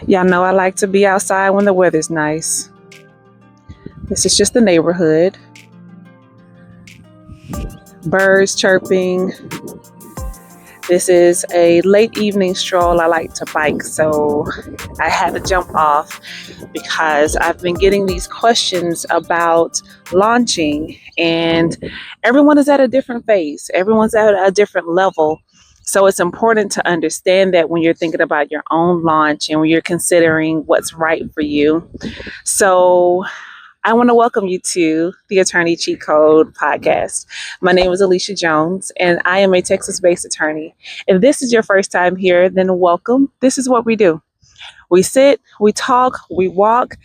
Y'all know I like to be outside when the weather's nice. This is just the neighborhood. Birds chirping. This is a late evening stroll. I like to bike, so I had to jump off because I've been getting these questions about launching, and everyone is at a different phase. Everyone's at a different level. So it's important to understand that when you're thinking about your own launch and when you're considering what's right for you. So I want to welcome you to the Attorney Cheat Code podcast. My name is Alicia Jones, and I am a Texas-based attorney. If this is your first time here, then welcome. This is what we do. We sit, we talk, we walk,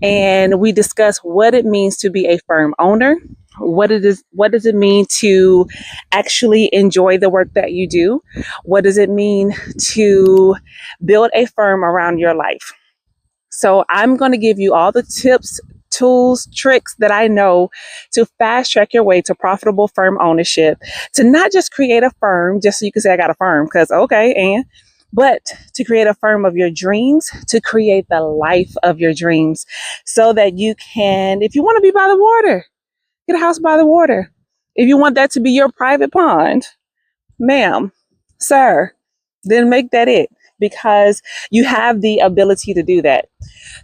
and we discuss what it means to be a firm owner. What does it mean to actually enjoy the work that you do? What does it mean to build a firm around your life? So I'm going to give you all the tips, tools, tricks that I know to fast track your way to profitable firm ownership, to not just create a firm just so you can say I got a firm, because but to create a firm of your dreams, to create the life of your dreams so that you can, if you want to be by the water, get a house by the water. If you want that to be your private pond, ma'am, sir, then make that it, because you have the ability to do that.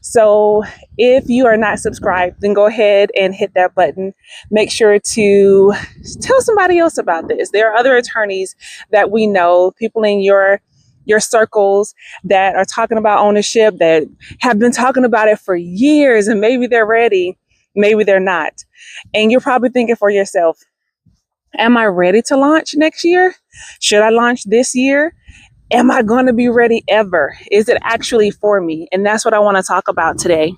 So if you are not subscribed, then go ahead and hit that button. Make sure to tell somebody else about this. There are other attorneys that we know, people in your circles that are talking about ownership, that have been talking about it for years, and maybe they're ready, maybe they're not. And you're probably thinking for yourself, am I ready to launch next year? Should I launch this year? Am I going to be ready ever? Is it actually for me? And that's what I want to talk about today.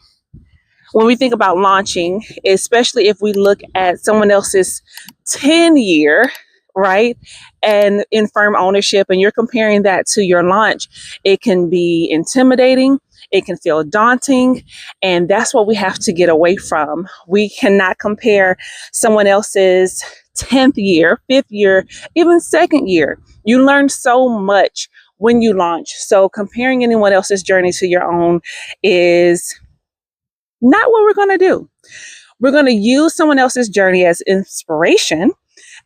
When we think about launching, especially if we look at someone else's 10-year, right, and in firm ownership, and you're comparing that to your launch, it can be intimidating. It can feel daunting. And that's what we have to get away from. We cannot compare someone else's 10th year, 5th year, even 2nd year. You learn so much when you launch. So comparing anyone else's journey to your own is not what we're going to do. We're going to use someone else's journey as inspiration,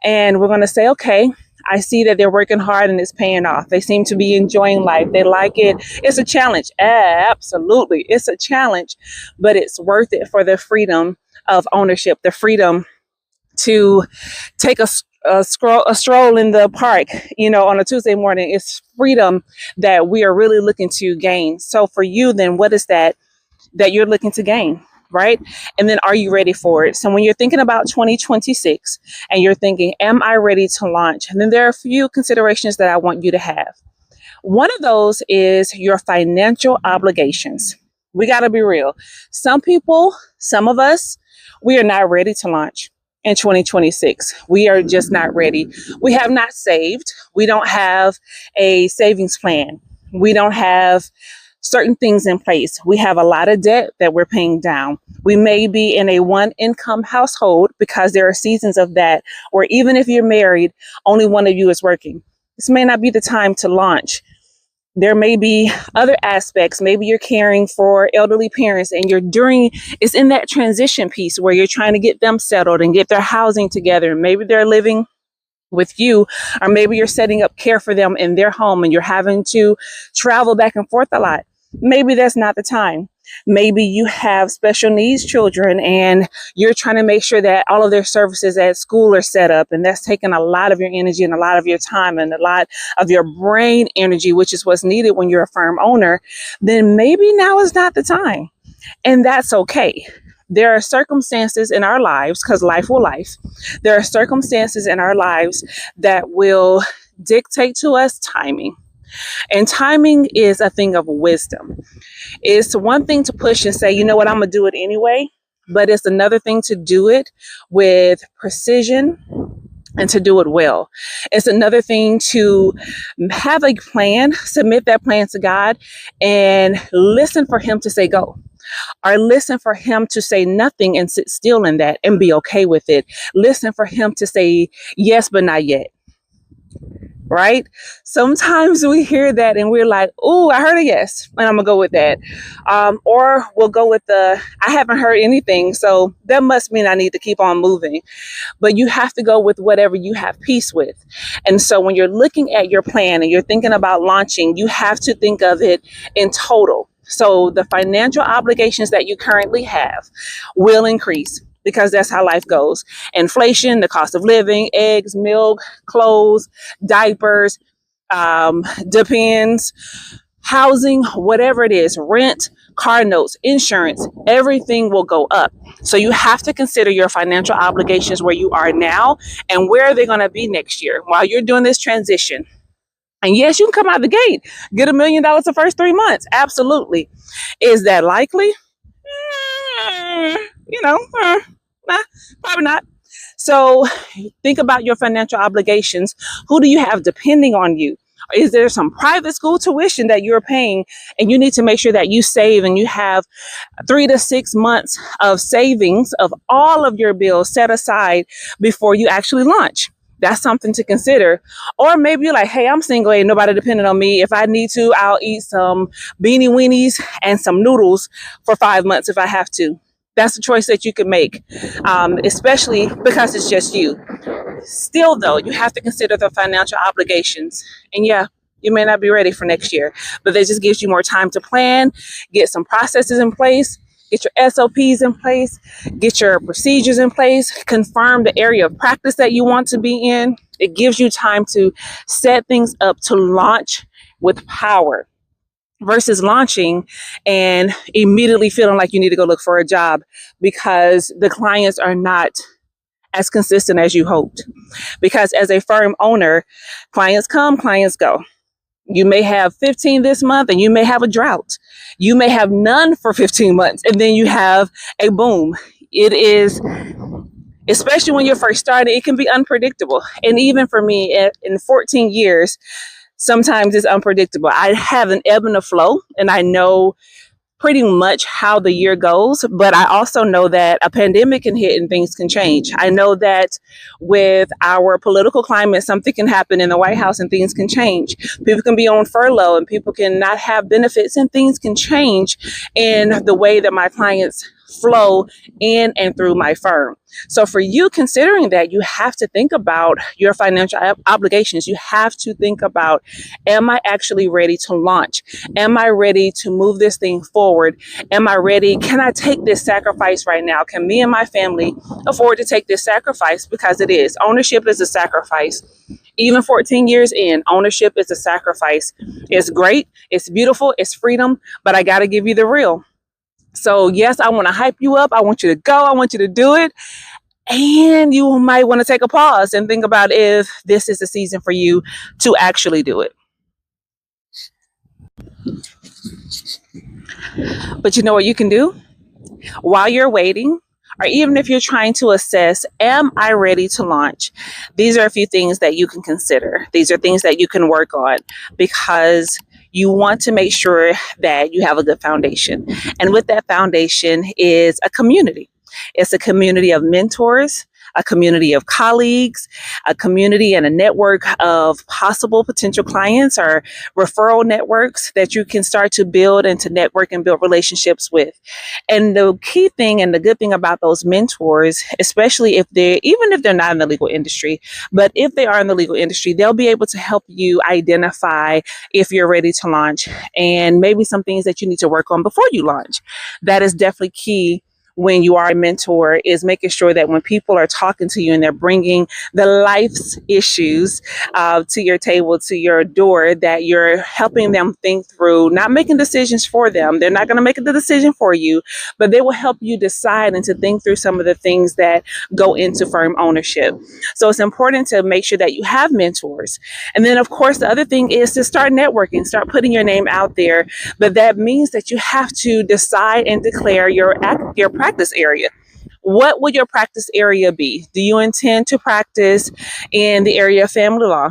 and we're going to say, okay, I see that they're working hard and it's paying off. They seem to be enjoying life. They like it. It's a challenge. Absolutely. It's a challenge, but it's worth it for the freedom of ownership, the freedom to take a stroll in the park, on a Tuesday morning. It's freedom that we are really looking to gain. So for you, then what is that you're looking to gain, right? And then are you ready for it? So when you're thinking about 2026 and you're thinking, am I ready to launch? And then there are a few considerations that I want you to have. One of those is your financial obligations. We got to be real. Some of us, we are not ready to launch in 2026. We are just not ready. We have not saved. We don't have a savings plan. We don't have certain things in place. We have a lot of debt that we're paying down. We may be in a one income household, because there are seasons of that, or even if you're married, only one of you is working. This may not be the time to launch. There may be other aspects. Maybe you're caring for elderly parents and it's in that transition piece where you're trying to get them settled and get their housing together. Maybe they're living with you, or maybe you're setting up care for them in their home and you're having to travel back and forth a lot. Maybe that's not the time. Maybe you have special needs children and you're trying to make sure that all of their services at school are set up, and that's taking a lot of your energy and a lot of your time and a lot of your brain energy, which is what's needed when you're a firm owner. Then maybe now is not the time, and that's okay. There are circumstances in our lives, because life will life. There are circumstances in our lives that will dictate to us timing. And timing is a thing of wisdom. It's one thing to push and say, you know what, I'm going to do it anyway. But it's another thing to do it with precision and to do it well. It's another thing to have a plan, submit that plan to God, and listen for Him to say go. Or listen for Him to say nothing and sit still in that and be okay with it. Listen for Him to say yes, but not yet. right? Sometimes we hear that and we're like, "Oh, I heard a yes, and I'm gonna go with that," or we'll go with the "I haven't heard anything, so that must mean I need to keep on moving." But you have to go with whatever you have peace with. And so when you're looking at your plan and you're thinking about launching, you have to think of it in total. So the financial obligations that you currently have will increase because that's how life goes. Inflation, the cost of living, eggs, milk, clothes, diapers, depends, housing, whatever it is, rent, car notes, insurance, everything will go up. So you have to consider your financial obligations where you are now and where they're going to be next year while you're doing this transition. And yes, you can come out the gate, get $1 million the first 3 months. Absolutely. Is that likely? You know, nah, probably not. So think about your financial obligations. Who do you have depending on you? Is there some private school tuition that you're paying and you need to make sure that you save and you have 3 to 6 months of savings of all of your bills set aside before you actually launch? That's something to consider. Or maybe you're like, hey, I'm single, ain't nobody depending on me. If I need to, I'll eat some beanie weenies and some noodles for 5 months if I have to. That's a choice that you can make, especially because it's just you. Still, though, you have to consider the financial obligations. And yeah, you may not be ready for next year, but that just gives you more time to plan, get some processes in place, get your SOPs in place, get your procedures in place, confirm the area of practice that you want to be in. It gives you time to set things up to launch with power versus launching and immediately feeling like you need to go look for a job because the clients are not as consistent as you hoped. Because as a firm owner, clients come, clients go. You may have 15 this month and you may have a drought. You may have none for 15 months and then you have a boom. It is, especially when you're first starting, it can be unpredictable. And even for me, in 14 years, sometimes it's unpredictable. I have an ebb and a flow, and I know pretty much how the year goes, but I also know that a pandemic can hit and things can change. I know that with our political climate, something can happen in the White House and things can change. People can be on furlough and people can not have benefits and things can change in the way that my clients flow in and through my firm. So for you considering that, you have to think about your financial obligations. You have to think about, am I actually ready to launch? Am I ready to move this thing forward? Am I ready? Can I take this sacrifice right now? Can me and my family afford to take this sacrifice? Because it is. Ownership is a sacrifice. Even 14 years in, ownership is a sacrifice. It's great. It's beautiful. It's freedom. But I got to give you the real. So yes, I want to hype you up. I want you to go. I want you to do it. And you might want to take a pause and think about if this is the season for you to actually do it. But you know what you can do while you're waiting, or even if you're trying to assess, am I ready to launch? These are a few things that you can consider. These are things that you can work on because you want to make sure that you have a good foundation. And with that foundation is a community. It's a community of mentors, a community of colleagues, a community and a network of possible potential clients or referral networks that you can start to build and to network and build relationships with. And the key thing and the good thing about those mentors, especially even if they're not in the legal industry, but if they are in the legal industry, they'll be able to help you identify if you're ready to launch and maybe some things that you need to work on before you launch. That is definitely key when you are a mentor, is making sure that when people are talking to you and they're bringing the life's issues to your table, to your door, that you're helping them think through, not making decisions for them. They're not going to make the decision for you, but they will help you decide and to think through some of the things that go into firm ownership. So it's important to make sure that you have mentors. And then, of course, the other thing is to start networking, start putting your name out there. But that means that you have to decide and declare your practice area. What would your practice area be? Do you intend to practice in the area of family law?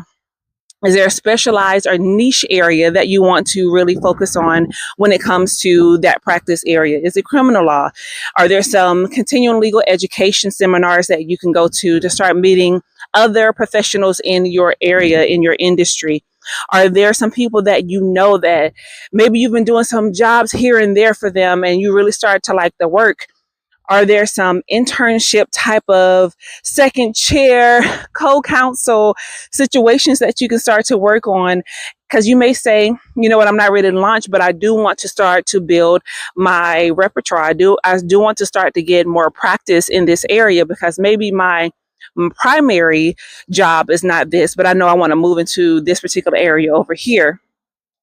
Is there a specialized or niche area that you want to really focus on when it comes to that practice area? Is it criminal law? Are there some continuing legal education seminars that you can go to start meeting other professionals in your area, in your industry? Are there some people that you know that maybe you've been doing some jobs here and there for them and you really start to like the work? Are there some internship type of second chair, co-counsel situations that you can start to work on? Because you may say, you know what, I'm not ready to launch, but I do want to start to build my repertoire. I do want to start to get more practice in this area because maybe my primary job is not this, but I know I want to move into this particular area over here.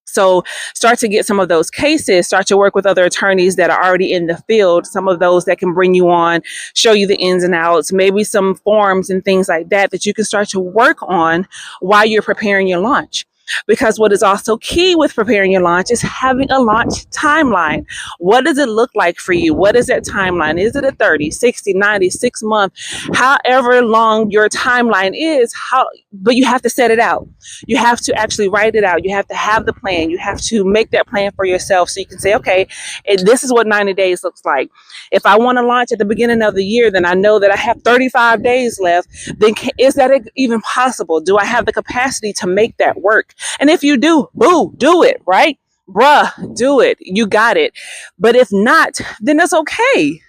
So start to get some of those cases, start to work with other attorneys that are already in the field, some of those that can bring you on, show you the ins and outs, maybe some forms and things like that that you can start to work on while you're preparing your launch. Because what is also key with preparing your launch is having a launch timeline. What does it look like for you? What is that timeline? Is it a 30, 60, 90, 6 month, however long your timeline is, but you have to set it out. You have to actually write it out. You have to have the plan. You have to make that plan for yourself so you can say, okay, this is what 90 days looks like. If I want to launch at the beginning of the year, then I know that I have 35 days left. Then is that even possible? Do I have the capacity to make that work? And if you do, boo, do it, right? Bruh, do it. You got it. But if not, then that's okay.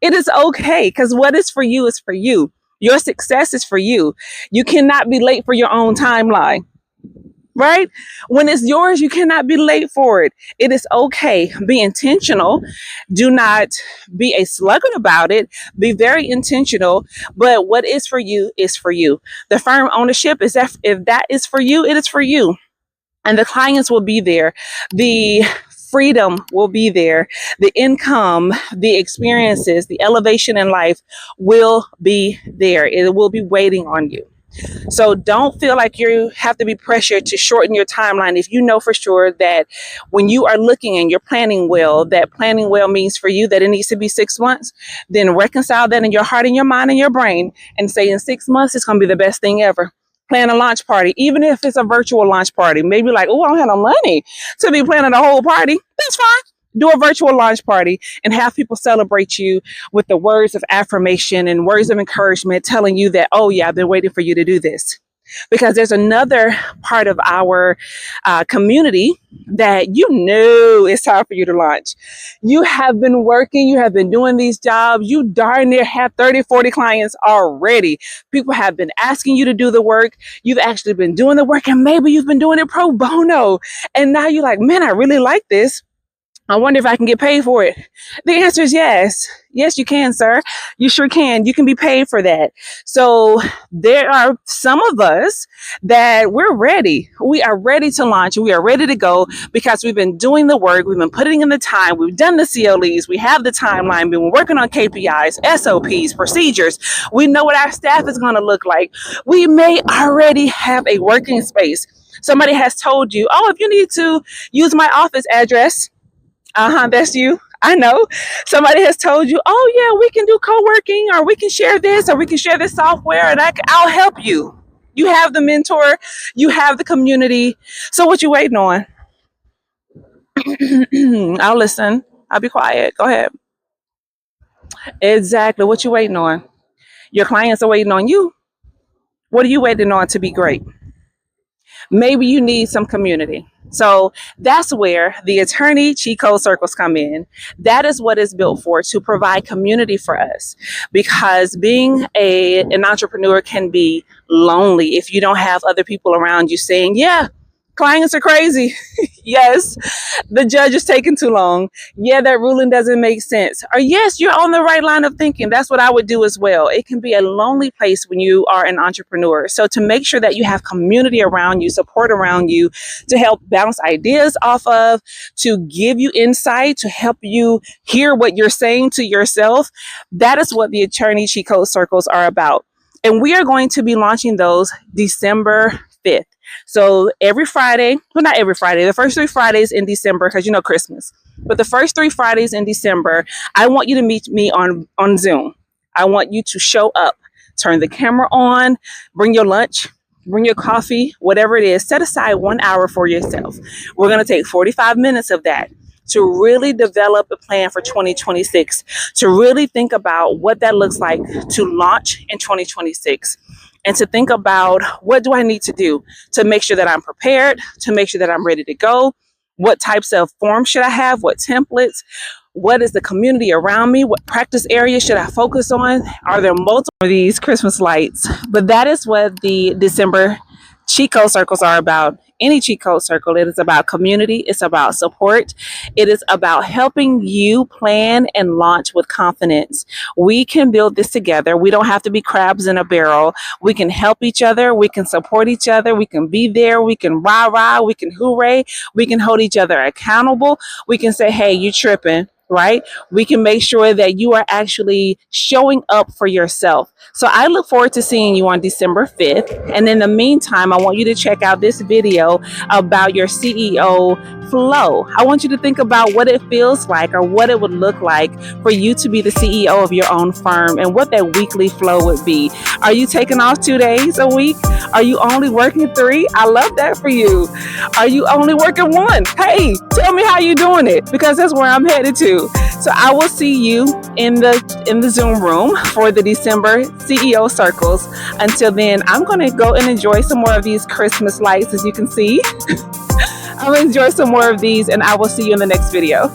It is okay because what is for you is for you. Your success is for you. You cannot be late for your own timeline, right? When it's yours, you cannot be late for it. It is okay. Be intentional. Do not be a sluggard about it. Be very intentional. But what is for you is for you. The firm ownership is that if that is for you, it is for you. And the clients will be there. The freedom will be there. The income, the experiences, the elevation in life will be there. It will be waiting on you. So don't feel like you have to be pressured to shorten your timeline. If you know for sure that when you are looking and you're planning well, that planning well means for you that it needs to be 6 months, then reconcile that in your heart and your mind and your brain and say in 6 months, it's going to be the best thing ever. Plan a launch party, even if it's a virtual launch party. Maybe like, oh, I don't have no money to be planning a whole party. That's fine. Do a virtual launch party and have people celebrate you with the words of affirmation and words of encouragement, telling you that, oh, yeah, I've been waiting for you to do this. Because there's another part of our community that you know it's time for you to launch. You have been working, you have been doing these jobs, you darn near have 30, 40 clients already. People have been asking you to do the work. You've actually been doing the work, and maybe you've been doing it pro bono. And now you're like, man, I really like this. I wonder if I can get paid for it. The answer is yes. Yes, you can, sir. You sure can. You can be paid for that. So there are some of us that we're ready. We are ready to launch. We are ready to go because we've been doing the work. We've been putting in the time. We've done the CLEs. We have the timeline. We've been working on KPIs, SOPs, procedures. We know what our staff is going to look like. We may already have a working space. Somebody has told you, oh, if you need to use my office address, that's you. I know. Somebody has told you, oh yeah, we can do co-working, or we can share this, or we can share this software, and I'll help you. You have the mentor, you have the community. So what you waiting on? I'll listen. I'll be quiet. Go ahead. Exactly. What you waiting on? Your clients are waiting on you. What are you waiting on to be great? Maybe you need some community. So that's where the attorney cheat code circles come in. That is what it's built for, to provide community for us. Because being an entrepreneur can be lonely if you don't have other people around you saying, yeah, clients are crazy. Yes, the judge is taking too long. Yeah, that ruling doesn't make sense. Or yes, you're on the right line of thinking. That's what I would do as well. It can be a lonely place when you are an entrepreneur. So to make sure that you have community around you, support around you, to help bounce ideas off of, to give you insight, to help you hear what you're saying to yourself, that is what the attorney cheat code circles are about. And we are going to be launching those December 5th. So every Friday, well, not every Friday, the first 3 Fridays in December, because you know Christmas, but the first 3 Fridays in December, I want you to meet me on Zoom. I want you to show up, turn the camera on, bring your lunch, bring your coffee, whatever it is. Set aside 1 hour for yourself. We're going to take 45 minutes of that to really develop a plan for 2026, to really think about what that looks like to launch in 2026. and to think about what do I need to do to make sure that I'm prepared, to make sure that I'm ready to go. What types of forms should I have? What templates? What is the community around me? What practice areas should I focus on? Are there multiple of these Christmas lights? But that is what the December cheat code circles are about. Any cheat code circle, it is about community, it's about support, it is about helping you plan and launch with confidence. We can build this together. We don't have to be crabs in a barrel. We can help each other, we can support each other, we can be there, we can rah-rah, we can hooray, we can hold each other accountable, we can say, hey, you tripping, right? We can make sure that you are actually showing up for yourself. So I look forward to seeing you on December 5th. And in the meantime, I want you to check out this video about your CEO flow. I want you to think about what it feels like or what it would look like for you to be the CEO of your own firm and what that weekly flow would be. Are you taking off 2 days a week? Are you only working 3? I love that for you. Are you only working 1? Hey, tell me how you're doing it, because that's where I'm headed to. So I will see you in the Zoom room for the December CEO circles. Until then, I'm going to go and enjoy some more of these Christmas lights. As you can see, I'll enjoy some more of these, and I will see you in the next video.